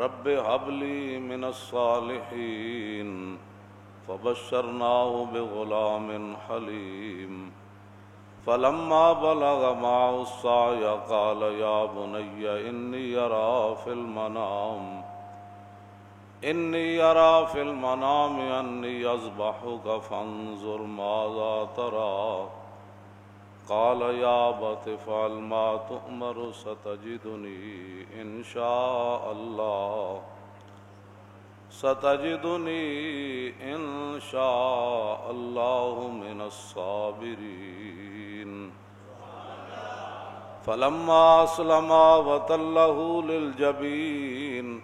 رب هب لي من الصالحين فبشرناه بغلام حليم فلما بلغ معه السعي قال يا بني إني أرى في المنام أني أذبحك فانظر ماذا ترى قال يا أبت افعل ما تؤمر ستجدني إن شاء الله من الصابرين فلما أسلما وتله للجبين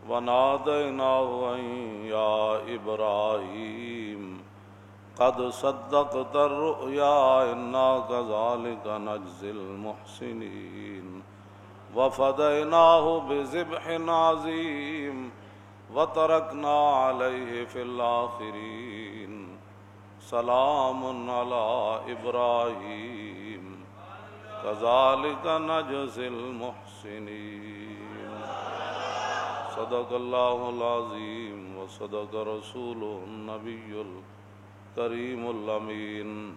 وناديناه أن يا إبراهيم قد صدقت الرؤيا إنا كذلك نجزي المحسنين وفديناه بذبح عظيم وتركنا عليه في الآخرين سلام على إبراهيم كذلك نجزي المحسنين صدق الله العظيم وصدق رسوله النبي الكريم الأمين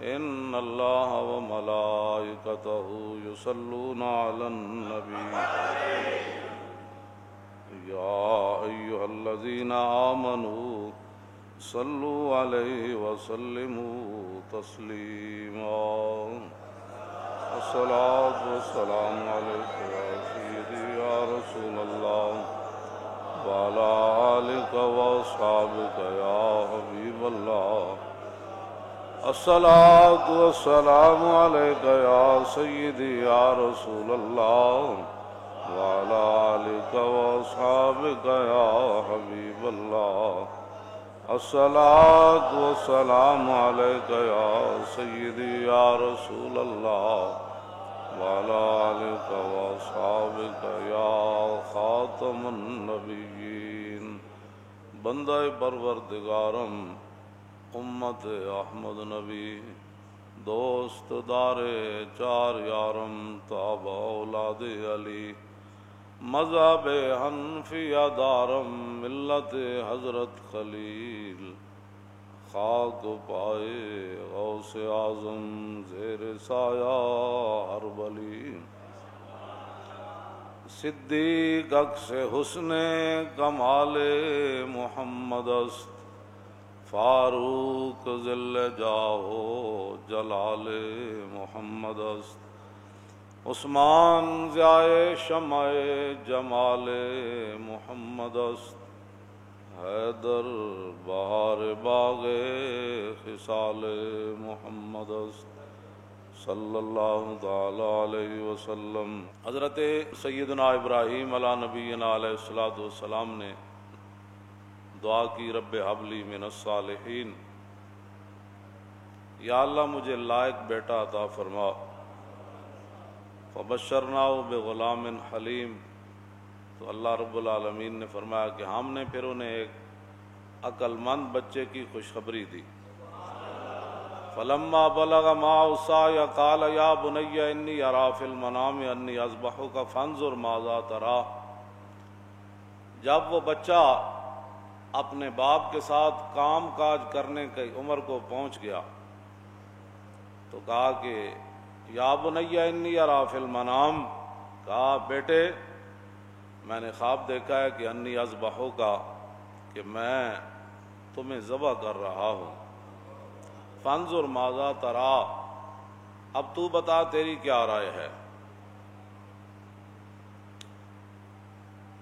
إن الله وملائكته يصلون على النبي يا أيها الذين آمنوا صلوا عليه وسلموا تسليما الصلاة والسلام عليك يا سيدي يا رسول الله وعلى آلك وأصحابك يا حبيب الله الصلاة والسلام عليك يا سيدي يا رسول الله وعلى آلك وأصحابك يا حبيب الله الصلاة والسلام عليك يا سيدي يا رسول الله وعلى آلك وأصحابك يا خاتم النبيين بندہ پروردگارم امت احمد نبی دوست دار چار یارم تاب اولاد علی مذہب حنفیہ دارم ملت حضرت خلیل خاک پائے غوث اعظم زیر سایہ ہر ولی صدیق عکس حسن کمال محمد است فاروق ذل جاہو جلال محمد است عثمان ضیاء شمع جمال محمد است حیدر بہار باغ خصال محمد است صلی اللہ تعالی علیہ وسلم۔ حضرت سیدنا ابراہیم علیہ نبینا علیہ الصلوۃ والسلام نے دعا کی رب ہب لی من الصالحین، یا اللہ مجھے لائق بیٹا عطا فرما۔ فبشرناہ بغلام حلیم، تو اللہ رب العالمین نے فرمایا کہ ہم نے پھر انہیں ایک عقل مند بچے کی خوشخبری دی۔ فلما بلغ معه السعی قال یا بنی انی اری فی المنام انی اذبحک فانظر ماذا تری۔ جب وہ بچہ اپنے باپ کے ساتھ کام کاج کرنے کی عمر کو پہنچ گیا تو کہا کہ یا بنی انی اری فی المنام، کہا بیٹے میں نے خواب دیکھا ہے کہ انی اذبحک، کہ میں تمہیں ذبح کر رہا ہوں۔ فانظر ماذا تری، اب تو بتا تیری کیا رائے ہے۔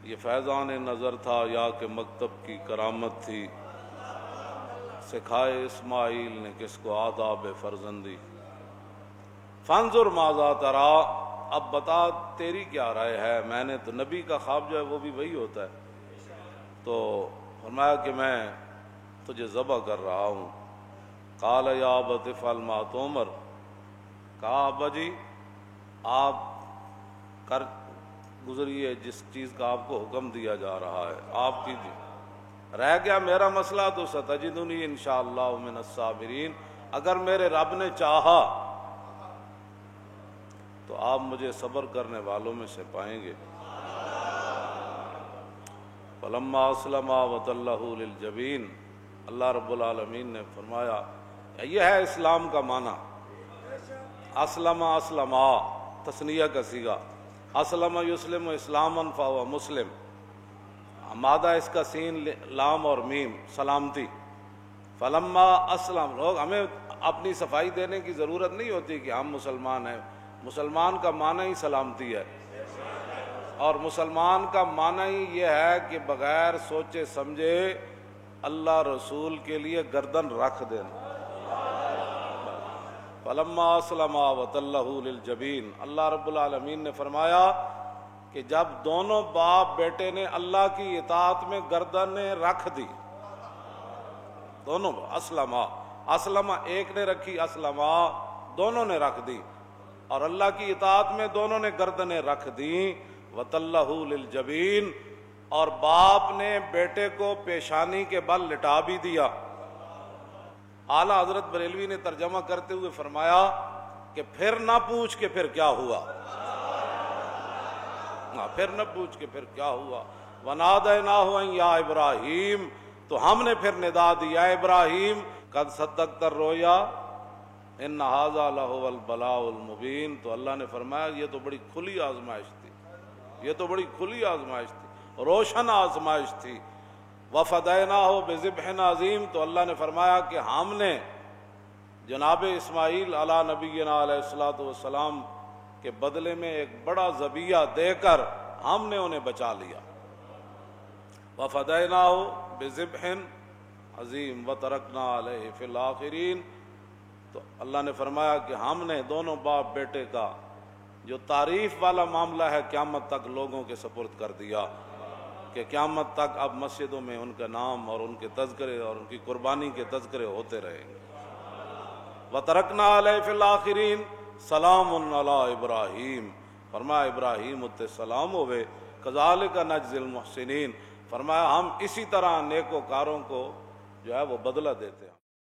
یہ فیضان نظر تھا یا کہ مکتب کی کرامت تھی؟ سکھائے اسماعیل نے کس کو آداب فرزندی۔ فانظر ماذا تری، اب بتا تیری کیا رائے ہے۔ میں نے تو نبی کا خواب جو ہے وہ بھی وہی ہوتا ہے، تو فرمایا کہ میں تجھے ذبح کر رہا ہوں۔ قال یا ابت افعل ما تؤمر، کہا ابا جی آپ کر گزریے جس چیز کا آپ کو حکم دیا جا رہا ہے، آپ کیجیے۔ رہ گیا میرا مسئلہ تو ستجدنی انشاءاللہ من الصابرین، اگر میرے رب نے چاہا تو آپ مجھے صبر کرنے والوں میں سے پائیں گے۔ فلما اسلما وتلہ للجبین، اللہ رب العالمین نے فرمایا یہ ہے اسلام کا معنی۔ اسلم اسلما تثنیہ کا صیغہ، اسلم یسلم اسلاما فہو مسلم، مادہ اس کا سین لام اور میم سلامتی۔ فلما اسلم، لوگ ہمیں اپنی صفائی دینے کی ضرورت نہیں ہوتی کہ ہم مسلمان ہیں، مسلمان کا معنی ہی سلامتی ہے، اور مسلمان کا معنی ہی یہ ہے کہ بغیر سوچے سمجھے اللہ رسول کے لیے گردن رکھ دینا۔ فلما اسلما وتلہ للجبین، اللہ رب العالمین نے فرمایا کہ جب دونوں باپ بیٹے نے اللہ کی اطاعت میں گردنیں رکھ دی، دونوں اسلما ایک نے رکھی، اسلما دونوں نے رکھ دی، اور اللہ کی اطاعت میں دونوں نے گردنیں رکھ دیں، وتلہ للجبین، اور باپ نے بیٹے کو پیشانی کے بل لٹا بھی دیا۔ اعلیٰ حضرت بریلوی نے ترجمہ کرتے ہوئے فرمایا کہ پھر نہ پوچھ کہ پھر کیا ہوا، پھر نہ پوچھ کہ پھر کیا ہوا۔ وَنَادَيْنَاهُ أَن يَا إِبْرَاهِيمُ، تو ہم نے پھر ندا دی، اے ابراہیم قد صدقت الرؤیا ان ھذا لہو البلاء المبین۔ تو اللہ نے فرمایا یہ تو بڑی کھلی آزمائش تھی، یہ تو بڑی کھلی آزمائش تھی، روشن آزمائش تھی۔ وَفَدَيْنَاهُ بِذِبْحٍ عَظِيمٍ، تو اللہ نے فرمایا کہ ہم نے جناب اسماعیل علی نبینا علیہ الصلوۃ والسلام کے بدلے میں ایک بڑا ذبیحہ دے کر ہم نے انہیں بچا لیا۔ وَفَدَيْنَاهُ بِذِبْحٍ عَظِيمٍ وَتَرَكْنَا عَلَيْهِ فِي الْآخِرِينَ، تو اللہ نے فرمایا کہ ہم نے دونوں باپ بیٹے کا جو تعریف والا معاملہ ہے قیامت تک لوگوں کے سپرد کر دیا، کہ قیامت تک اب مسجدوں میں ان کا نام اور ان کے تذکرے اور ان کی قربانی کے تذکرے ہوتے رہیں گے۔ وَتَرَكْنَا عَلَيْهِ فِي الْآخِرِينَ سَلَامٌ عَلَىٰ إِبْرَاهِيمَ، فرمایا ابراہیم اتے سلام ہوئے، كَذَلِكَ نَجْزِي الْمُحْسِنِينَ، فرمایا ہم اسی طرح نیکوکاروں کو جو ہے وہ بدلہ دیتے ہیں۔